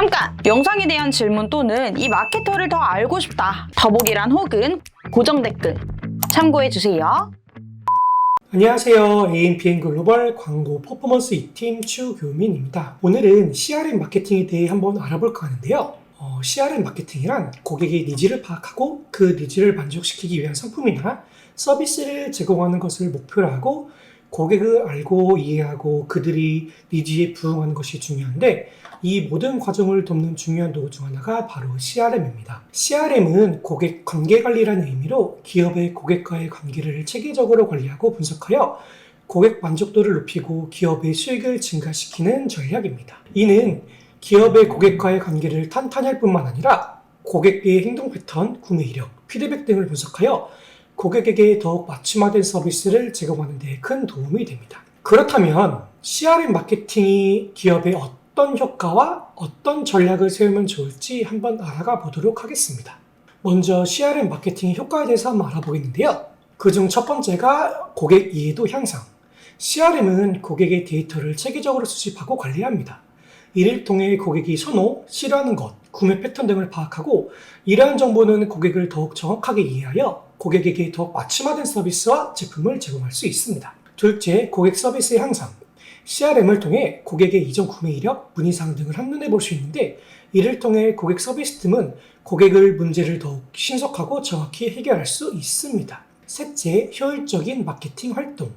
잠깐! 영상에 대한 질문 또는 이 마케터를 더 알고 싶다. 더보기란 혹은 고정 댓글 참고해주세요. 안녕하세요. AMPN 글로벌 광고 퍼포먼스 2팀 추교민입니다. 오늘은 CRM 마케팅에 대해 한번 알아볼까 하는데요. CRM 마케팅이란 고객의 니즈를 파악하고 그 니즈를 만족시키기 위한 상품이나 서비스를 제공하는 것을 목표로 하고 고객을 알고 이해하고 그들이 니즈에 부응하는 것이 중요한데 이 모든 과정을 돕는 중요한 도구 중 하나가 바로 CRM입니다. CRM은 고객 관계 관리라는 의미로 기업의 고객과의 관계를 체계적으로 관리하고 분석하여 고객 만족도를 높이고 기업의 수익을 증가시키는 전략입니다. 이는 기업의 고객과의 관계를 탄탄히 할 뿐만 아니라 고객의 행동 패턴, 구매 이력, 피드백 등을 분석하여 고객에게 더욱 맞춤화된 서비스를 제공하는 데 큰 도움이 됩니다. 그렇다면 CRM 마케팅이 기업에 어떤 효과와 어떤 전략을 세우면 좋을지 한번 알아가 보도록 하겠습니다. 먼저 CRM 마케팅의 효과에 대해서 한번 알아보겠는데요. 그중 첫 번째가 고객 이해도 향상. CRM은 고객의 데이터를 체계적으로 수집하고 관리합니다. 이를 통해 고객이 선호, 싫어하는 것, 구매 패턴 등을 파악하고 이러한 정보는 고객을 더욱 정확하게 이해하여 고객에게 더욱 맞춤화된 서비스와 제품을 제공할 수 있습니다. 둘째, 고객 서비스의 향상. CRM을 통해 고객의 이전 구매 이력, 문의사항 등을 한눈에 볼 수 있는데 이를 통해 고객 서비스 팀은 고객의 문제를 더욱 신속하고 정확히 해결할 수 있습니다. 셋째, 효율적인 마케팅 활동.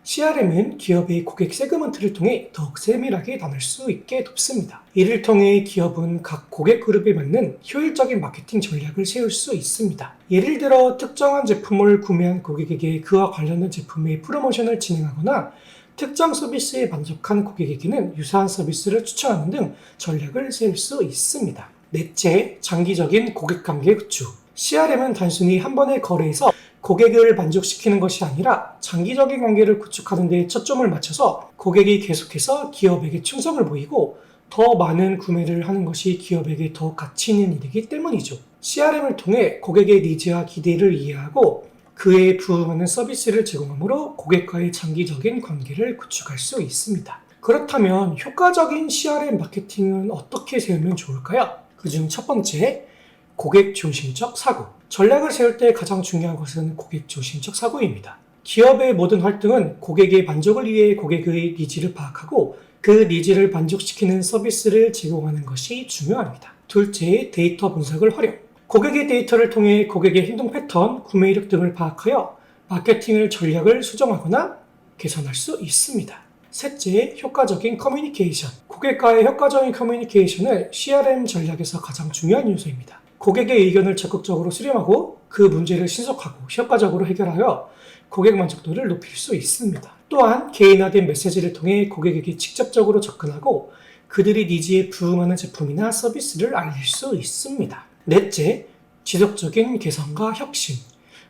CRM은 기업의 고객 세그먼트를 통해 더욱 세밀하게 나눌 수 있게 돕습니다. 이를 통해 기업은 각 고객 그룹에 맞는 효율적인 마케팅 전략을 세울 수 있습니다. 예를 들어 특정한 제품을 구매한 고객에게 그와 관련된 제품의 프로모션을 진행하거나 특정 서비스에 만족한 고객에게는 유사한 서비스를 추천하는 등 전략을 세울 수 있습니다. 넷째, 장기적인 고객 관계 구축. CRM은 단순히 한 번의 거래에서 고객을 만족시키는 것이 아니라 장기적인 관계를 구축하는 데 초점을 맞춰서 고객이 계속해서 기업에게 충성을 보이고 더 많은 구매를 하는 것이 기업에게 더 가치 있는 일이기 때문이죠. CRM을 통해 고객의 니즈와 기대를 이해하고 그에 부응하는 서비스를 제공하므로 고객과의 장기적인 관계를 구축할 수 있습니다. 그렇다면 효과적인 CRM 마케팅은 어떻게 세우면 좋을까요? 그중 첫 번째, 고객 중심적 사고. 전략을 세울 때 가장 중요한 것은 고객 중심적 사고입니다. 기업의 모든 활동은 고객의 만족을 위해 고객의 니즈를 파악하고 그 니즈를 만족시키는 서비스를 제공하는 것이 중요합니다. 둘째, 데이터 분석을 활용. 고객의 데이터를 통해 고객의 행동 패턴, 구매 이력 등을 파악하여 마케팅을 전략을 수정하거나 개선할 수 있습니다. 셋째, 효과적인 커뮤니케이션. 고객과의 효과적인 커뮤니케이션은 CRM 전략에서 가장 중요한 요소입니다. 고객의 의견을 적극적으로 수렴하고 그 문제를 신속하고 효과적으로 해결하여 고객 만족도를 높일 수 있습니다. 또한 개인화된 메시지를 통해 고객에게 직접적으로 접근하고 그들의 니즈에 부응하는 제품이나 서비스를 알릴 수 있습니다. 넷째, 지속적인 개선과 혁신.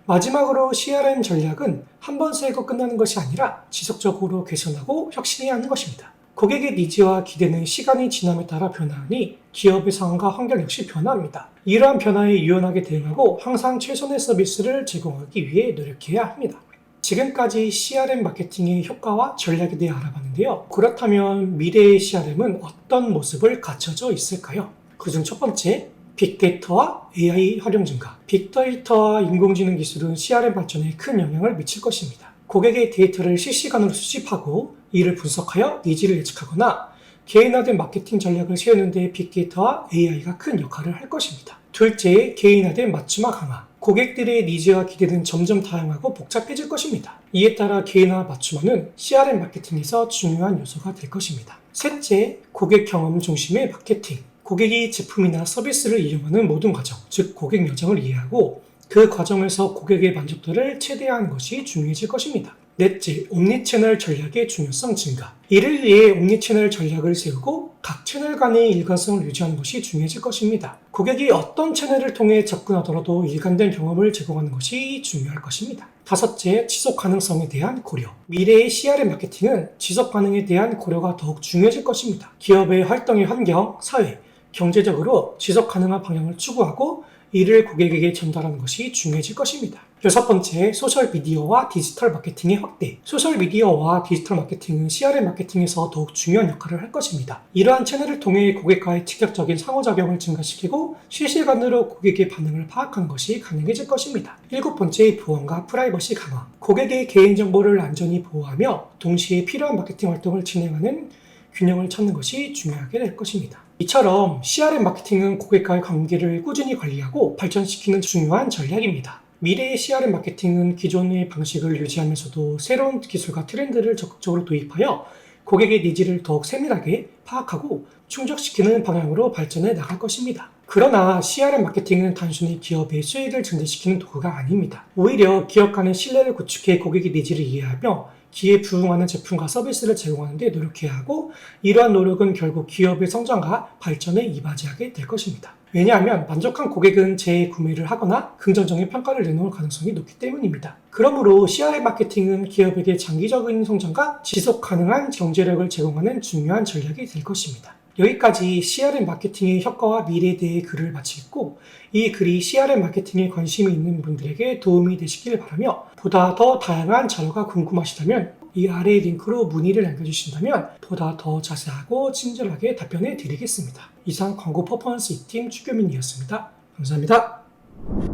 마지막으로 CRM 전략은 한 번 세고 끝나는 것이 아니라 지속적으로 개선하고 혁신해야 하는 것입니다. 고객의 니즈와 기대는 시간이 지남에 따라 변화하니 기업의 상황과 환경 역시 변화합니다. 이러한 변화에 유연하게 대응하고 항상 최선의 서비스를 제공하기 위해 노력해야 합니다. 지금까지 CRM 마케팅의 효과와 전략에 대해 알아봤는데요. 그렇다면 미래의 CRM은 어떤 모습을 갖춰져 있을까요? 그중 첫 번째, 빅데이터와 AI 활용 증가. 빅데이터와 인공지능 기술은 CRM 발전에 큰 영향을 미칠 것입니다. 고객의 데이터를 실시간으로 수집하고 이를 분석하여 니즈를 예측하거나 개인화된 마케팅 전략을 세우는 데 빅데이터와 AI가 큰 역할을 할 것입니다. 둘째, 개인화된 맞춤화 강화. 고객들의 니즈와 기대는 점점 다양하고 복잡해질 것입니다. 이에 따라 개인화 맞춤화는 CRM 마케팅에서 중요한 요소가 될 것입니다. 셋째, 고객 경험 중심의 마케팅. 고객이 제품이나 서비스를 이용하는 모든 과정, 즉 고객 여정을 이해하고 그 과정에서 고객의 만족도를 최대화하는 것이 중요해질 것입니다. 넷째, 옴니채널 전략의 중요성 증가. 이를 위해 옴니채널 전략을 세우고 각 채널 간의 일관성을 유지하는 것이 중요해질 것입니다. 고객이 어떤 채널을 통해 접근하더라도 일관된 경험을 제공하는 것이 중요할 것입니다. 다섯째, 지속 가능성에 대한 고려. 미래의 CRM 마케팅은 지속 가능에 대한 고려가 더욱 중요해질 것입니다. 기업의 활동의 환경, 사회, 경제적으로 지속 가능한 방향을 추구하고 이를 고객에게 전달하는 것이 중요해질 것입니다. 여섯 번째, 소셜미디어와 디지털 마케팅의 확대. 소셜미디어와 디지털 마케팅은 CRM 마케팅에서 더욱 중요한 역할을 할 것입니다. 이러한 채널을 통해 고객과의 직접적인 상호작용을 증가시키고 실시간으로 고객의 반응을 파악하는 것이 가능해질 것입니다. 일곱 번째, 보안과 프라이버시 강화. 고객의 개인정보를 안전히 보호하며 동시에 필요한 마케팅 활동을 진행하는 균형을 찾는 것이 중요하게 될 것입니다. 이처럼 CRM 마케팅은 고객과의 관계를 꾸준히 관리하고 발전시키는 중요한 전략입니다. 미래의 CRM 마케팅은 기존의 방식을 유지하면서도 새로운 기술과 트렌드를 적극적으로 도입하여 고객의 니즈를 더욱 세밀하게 파악하고 충족시키는 방향으로 발전해 나갈 것입니다. 그러나 CRM 마케팅은 단순히 기업의 수익을 증대시키는 도구가 아닙니다. 오히려 기업 간의 신뢰를 구축해 고객의 니즈를 이해하며 기에 부응하는 제품과 서비스를 제공하는 데 노력해야 하고, 이러한 노력은 결국 기업의 성장과 발전에 이바지하게 될 것입니다. 왜냐하면 만족한 고객은 재구매를 하거나 긍정적인 평가를 내놓을 가능성이 높기 때문입니다. 그러므로 CRM 마케팅은 기업에게 장기적인 성장과 지속 가능한 경제력을 제공하는 중요한 전략이 될 것입니다. 여기까지 CRM 마케팅의 효과와 미래에 대해 글을 마치겠고, 이 글이 CRM 마케팅에 관심이 있는 분들에게 도움이 되시길 바라며, 보다 더 다양한 자료가 궁금하시다면 이 아래 링크로 문의를 남겨주신다면 보다 더 자세하고 친절하게 답변해 드리겠습니다. 이상 광고 퍼포먼스 2팀 추교민이었습니다. 감사합니다.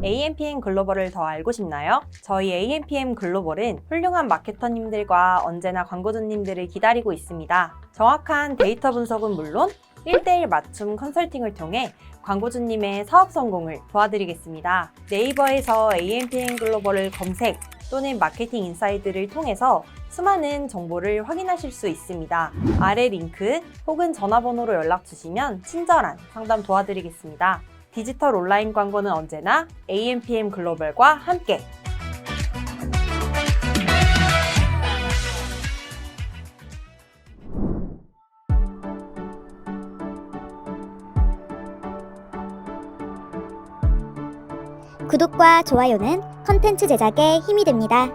AMPM 글로벌을 더 알고 싶나요? 저희 AMPM 글로벌은 훌륭한 마케터님들과 언제나 광고주님들을 기다리고 있습니다. 정확한 데이터 분석은 물론 1:1 맞춤 컨설팅을 통해 광고주님의 사업 성공을 도와드리겠습니다. 네이버에서 AMPM 글로벌을 검색 또는 마케팅 인사이드를 통해서 수많은 정보를 확인하실 수 있습니다. 아래 링크 혹은 전화번호로 연락 주시면 친절한 상담 도와드리겠습니다. 디지털 온라인 광고는 언제나 AMPM 글로벌과 함께. 구독과 좋아요는 컨텐츠 제작에 힘이 됩니다.